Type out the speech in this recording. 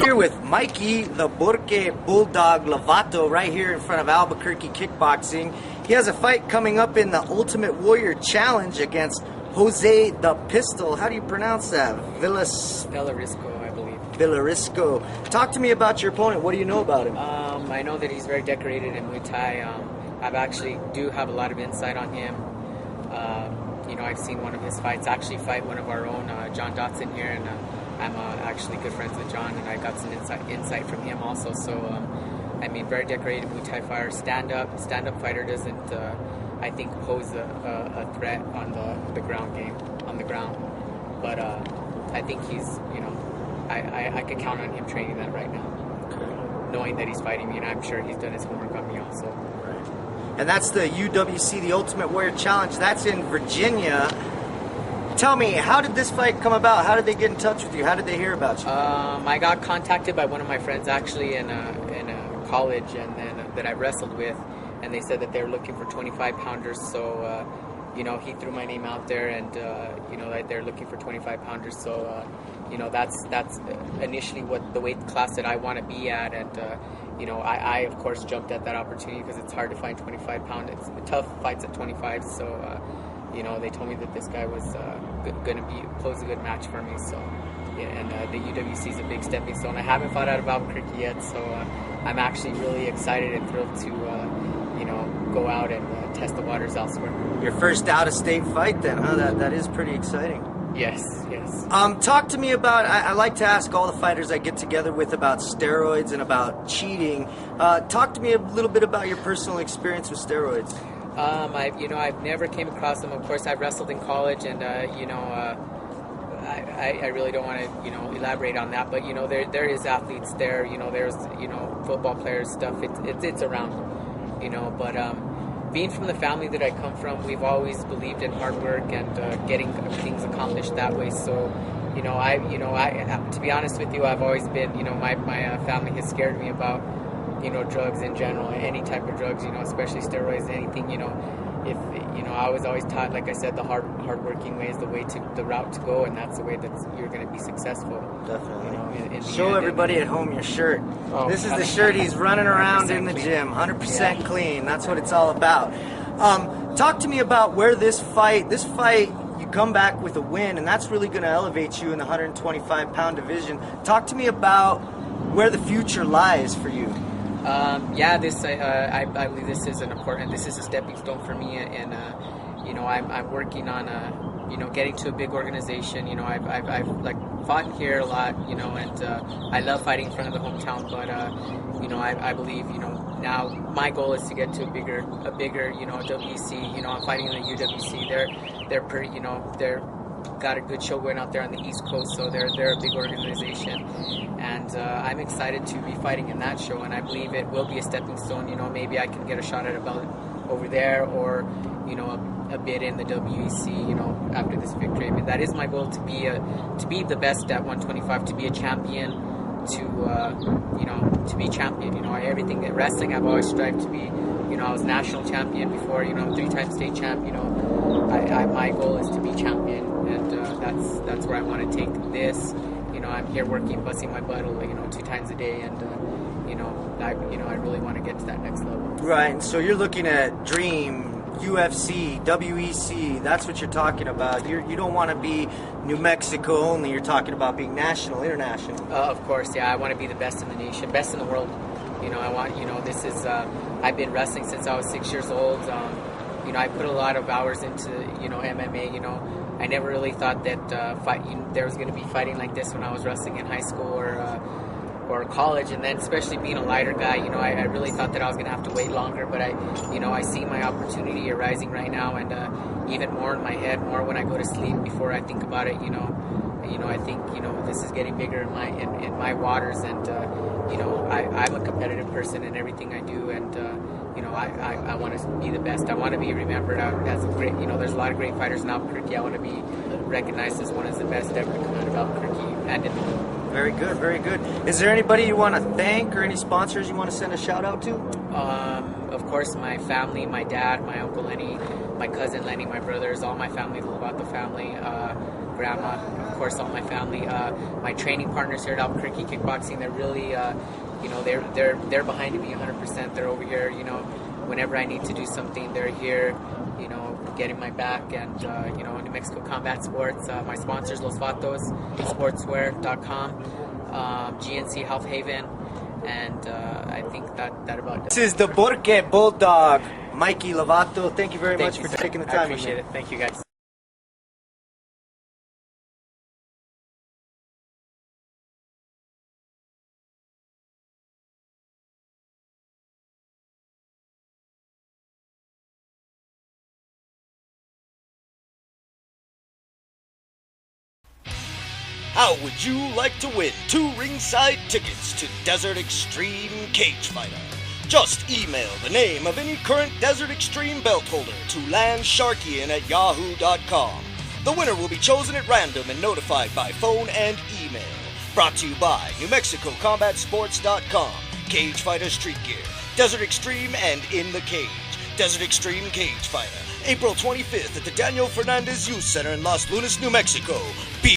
Here with Mikey the Bulldog Lovato right here in front of Albuquerque Kickboxing. He has a fight coming up in the Ultimate Warrior Challenge against Jose The Pistol. How do you pronounce that? Villarisco, I believe. Villarisco. Talk to me about your opponent. What do you know about him? I know that he's very decorated in Muay Thai. I've actually do have a lot of insight on him. I've seen one of his fights actually fight one of our own, John Dotson here, and I'm actually good friends with John, and I got some insight from him also. So, very decorated Muay Thai fighter, stand-up fighter doesn't, I think, pose a threat on the ground game, on the ground. But I think he's, I could count on him training that right now, knowing that he's fighting me, and I'm sure he's done his homework on me also. And that's the UWC, the Ultimate Warrior Challenge. That's in Virginia. Tell me, how did this fight come about? How did they get in touch with you? How did they hear about you? I got contacted by one of my friends actually in a college, and then that I wrestled with, and they said that they were looking for 25-pounders. So, he threw my name out there, and that they're looking for 25-pounders. So, that's initially what the weight class that I want to be at, and I of course jumped at that opportunity because it's hard to find 25-pound. It's tough fights at 25. So. They told me that this guy was going to pose a good match for me. So, and the UWC is a big stepping stone. I haven't fought out of Albuquerque yet, so I'm actually really excited and thrilled to, go out and test the waters elsewhere. Your first out-of-state fight, then, huh? That is pretty exciting. Yes. Talk to me about. I like to ask all the fighters I get together with about steroids and about cheating. Talk to me a little bit about your personal experience with steroids. I've never came across them. Of course, I've wrestled in college, and I really don't want to elaborate on that. But there is athletes there. There's football players stuff. It's around. But being from the family that I come from, we've always believed in hard work and getting things accomplished that way. So I to be honest with you, I've always been my family has scared me about. Drugs in general, any type of drugs, especially steroids, anything, if, I was always taught, like I said, the hard-working way is the route to go, and that's the way that you're going to be successful. Definitely. Show everybody at home your shirt. Oh, this is the shirt he's running around in the gym, 100% clean. That's what it's all about. Talk to me about where this fight, you come back with a win, and that's really going to elevate you in the 125-pound division. Talk to me about where the future lies for you. I believe this is a stepping stone for me, and I'm working on getting to a big organization. I've like fought here a lot, and I love fighting in front of the hometown, but I believe now my goal is to get to a bigger WEC. I'm fighting in the UWC. They're pretty, they're got a good show going out there on the East Coast, so they're a big organization, and I'm excited to be fighting in that show, and I believe it will be a stepping stone. Maybe I can get a shot at a belt over there, or a bid in the WEC. After this victory, that is my goal, to be the best at 125, to be a champion, to be champion. Everything at wrestling, I've always strived to be. I was national champion before. 3-time state champ. My goal is to be champion, and that's where I want to take this. I'm here working, busting my butt, 2 times a day, and I really want to get to that next level. Right. And so you're looking at Dream, UFC, WEC. That's what you're talking about. You don't want to be New Mexico only. You're talking about being national, international. Of course, yeah. I want to be the best in the nation, best in the world. I want. This is. I've been wrestling since I was 6 years old. I put a lot of hours into MMA. I never really thought that there was going to be fighting like this when I was wrestling in high school or college, and then especially being a lighter guy. I really thought that I was going to have to wait longer, but I see my opportunity arising right now, and even more in my head, more when I go to sleep before I think about it. I think this is getting bigger in my waters, and I'm a competitive person in everything I do, and I want to be the best. I want to be remembered as a great. There's a lot of great fighters in Albuquerque. I want to be recognized as one of the best ever to come out of Albuquerque and in the world. Very good, very good. Is there anybody you want to thank or any sponsors you want to send a shout out to? Of course, my family, my dad, my uncle Lenny, my cousin Lenny, my brothers, all my family, the Lovato family. grandma, of course, all my family, my training partners here at Albuquerque Kickboxing. They're really, you know, they're behind me 100%. They're over here, you know, whenever I need to do something, they're here, you know, getting my back. And you know, New Mexico Combat Sports, my sponsors, Los Vatos, Sportswear.com, GNC Health Haven, and I think that about does it. This is the Burke Bulldog, Mikey Lovato. Thank you very much for taking the time. I appreciate it. Thank you, guys. How would you like to win 2 ringside tickets to Desert Extreme Cage Fighter? Just email the name of any current Desert Extreme belt holder to landsharkian@yahoo.com. The winner will be chosen at random and notified by phone and email. Brought to you by NewMexicoCombatSports.com, Cage Fighter Street Gear, Desert Extreme, and In the Cage. Desert Extreme Cage Fighter, April 25th at the Daniel Fernandez Youth Center in Los Lunas, New Mexico. Be